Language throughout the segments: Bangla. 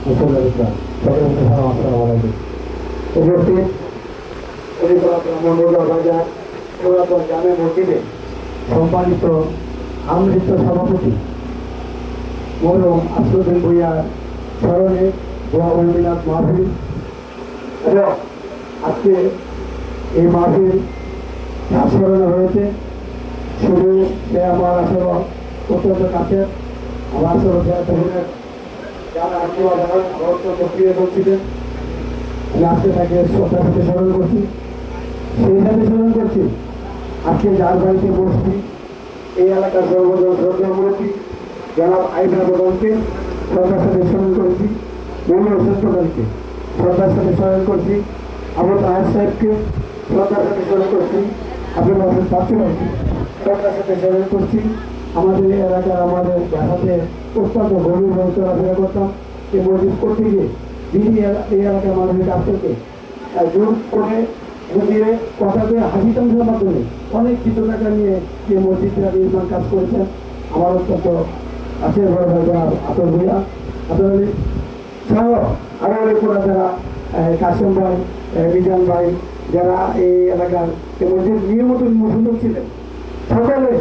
মুসল্লিরা সকলকে সালাম আসসালামু আলাইকুম। উপস্থিত বাজার পুরাতন জামে মসজিদে সম্মানিত আমৃত সভাপতি মরহুম আসরুদ্দিন ভূঁইয়ার স্মরণে দোয়া ও মিলাদ মাহফিল এবং আজকে এই মাহফিল স্মরণে হয়েছে। শুধু সে আমার আসলে অত্যন্ত কাছের আমার আসলে যারা প্রিয় ছিলেন, আমি আজকে তাকে শ্রদ্ধার সাথে স্মরণ করছি। সেই সাথে স্মরণ করছি আজকে যার বাড়িতে বসছি এই এলাকার সর্বজন শ্রদ্ধা মুরব্বী জনাব আইনা প্রধানকে শ্রদ্ধার সাথে স্মরণ করেছি, মৌল হোসেন প্রধানকে শ্রদ্ধার সাথে স্মরণ করছি, আবু তাহের সাহেবকে শ্রদ্ধার সাথে স্মরণ করছি, আবুল হোসেন বাচ্চু ভাইকে শ্রদ্ধার সাথে স্মরণ করছি। আমাদের এই এলাকার আমাদের সাথে অত্যন্ত গভীরভাবে চলাফেরা করতাম। এই মসজিদ করতে গিয়ে যিনি এই এলাকার মানুষের কাছ থেকে জোর করে বুঝিয়ে কথাতে হাসি তামসার মাধ্যমে অনেক কিছু টাকা নিয়ে যে মসজিদটা নির্মাণ কাজ করেছেন আমার অত্যন্ত কাছের বড় ভাই আতর ভূঁইয়া আতর আলী সহ আরো অনেক যারা কাসেম ভাই রিজান ভাই যারা এই এলাকার মসজিদ নিয়মিত সুন্দর ছিলেন সকালে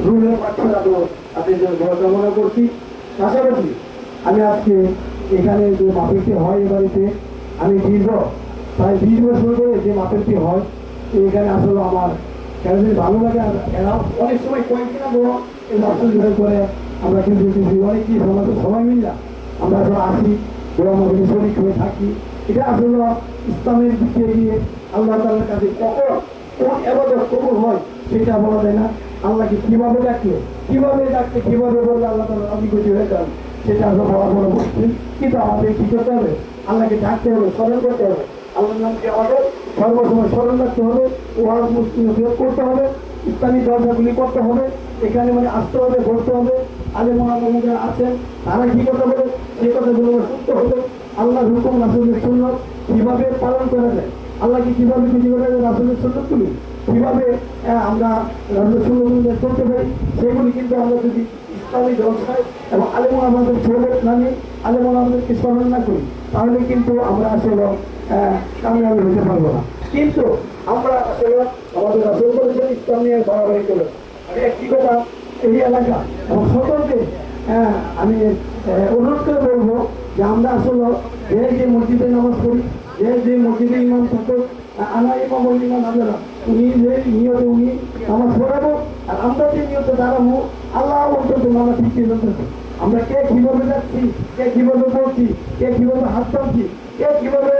রুলের পাঠশালা তাদের জন্য কামনা করছি। পাশাপাশি আমি আজকে এখানে যে মাহফিলটি হয় এ বাড়িতে আমি প্রায় 20 বছর ধরে যে মাহফিলটি হয় এখানে আসলে আমার কেন ভালো লাগে। আর এরা অনেক সময় কয়েকদিন বড় এই মাহফিল ধরে করে আমরা কিন্তু অনেক কি সবাই মিলে আমরা আসলে আসি গোড়া মাহফিল শরীর হয়ে থাকি। এটা আসলে ইসলামের দিকে গিয়ে আল্লাহ তাআলার কাছে কখন কোন ইবাদত কবুল হয় সেটা বলা যায় না। আল্লাহকে কিভাবে ডাকলে কিভাবে বললে আল্লাহ তাআলা রাজি খুশি হয়ে যান সেটা আসলে বলা বড় মুশকিল। কিন্তু আমাদের কি করতে হবে? আল্লাহকে ডাকতে হবে, স্মরণ করতে হবে, আল্লাহর নামকে আমাদের সর্বসময় স্মরণ রাখতে হবে, ওয়াজ মুসলিম করতে হবে, ইসলামী দরজাগুলি করতে হবে, এখানে মানে আসতে হবে, বলতে হবে। আলেম ওলামা যারা আছেন তারা কি করতে হবে সেই কথাগুলো শুনতে হবে। আল্লাহর হুকুম রাসূলের সুন্নাত কিভাবে পালন করা যায়, আল্লাহকে কিভাবে খুশি করা যায়, রাসূলের সুন্নাতগুলি কিভাবে আমরা রাসূলের সুন্নাত করতে পারি সেগুলি কিন্তু আমরা যদি ইসলামী দর্শায় এবং আলেম ওলামাদের সোহবত না নিই, আলেম ওলামাদেরকে স্মরণ না করি তাহলে কিন্তু আমরা আসলে কামিয়াবি হতে পারবো না। কিন্তু আমরা আসলে আমাদের রাসূল বলেছেন ইসলাম নিয়ে বাড়াবাড়ি করে আমি একটি কথা এই এলাকা এবং সকলকে আমি অনুরোধ করে বলবো যে আমরা আসলে যে মসজিদে নামাজ পড়ি, যে মসজিদে ইমাম থাকো আনা ইমাম ইমাম আমরা উনি যে নিয়তে উনি নামাজ পড়াবো আর আমরা যে নিয়তে দাঁড়াবো আল্লাহ অন্তত আমরা ঠিক জানতেছি আমরা কে কিভাবে যাচ্ছি, কে কিভাবে পড়ছি, কে কিভাবে হাত টানছি, কে কিভাবে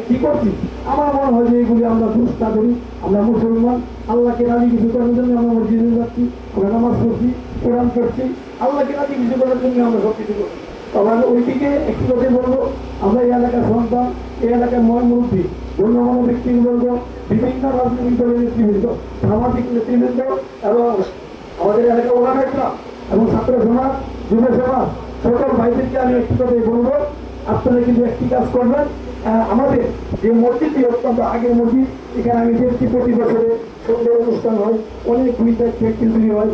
কি করছি। আমার মনে হয় যে এগুলি আমরা দুষ্টা করি। আমরা মুসলমান, আল্লাহকে রাজি কিছু করার জন্য আমরা মসজিদে যাচ্ছি, আমরা নামাজ পড়ছি, কোরআন পড়ছি, আল্লাহকে রাজি কিছু করার জন্য আমরা সব কিছু করছি। তবে ওইদিকে একটু কথা বলবো, আমরা এই এলাকার সন্তান, এই এলাকার মুরব্বী গণ্যমান্য ব্যক্তিবর্গ, বিভিন্ন রাজনৈতিক দলের নেতৃবৃন্দ, সামাজিক নেতৃবৃন্দ এবং আমাদের এলাকার ওলামারা এবং ছাত্র সমাজ, যুব সমাজ সকল ভাইদেরকে আমি একটি কথাই বলবো, আপনারা কিন্তু একটি কাজ করবেন। আমাদের যে মসজিদটি অত্যন্ত আগের মসজিদ, এখানে আমি দেখছি প্রতি বছরে সুন্দর অনুষ্ঠান হয়, অনেক দুই চার হয়।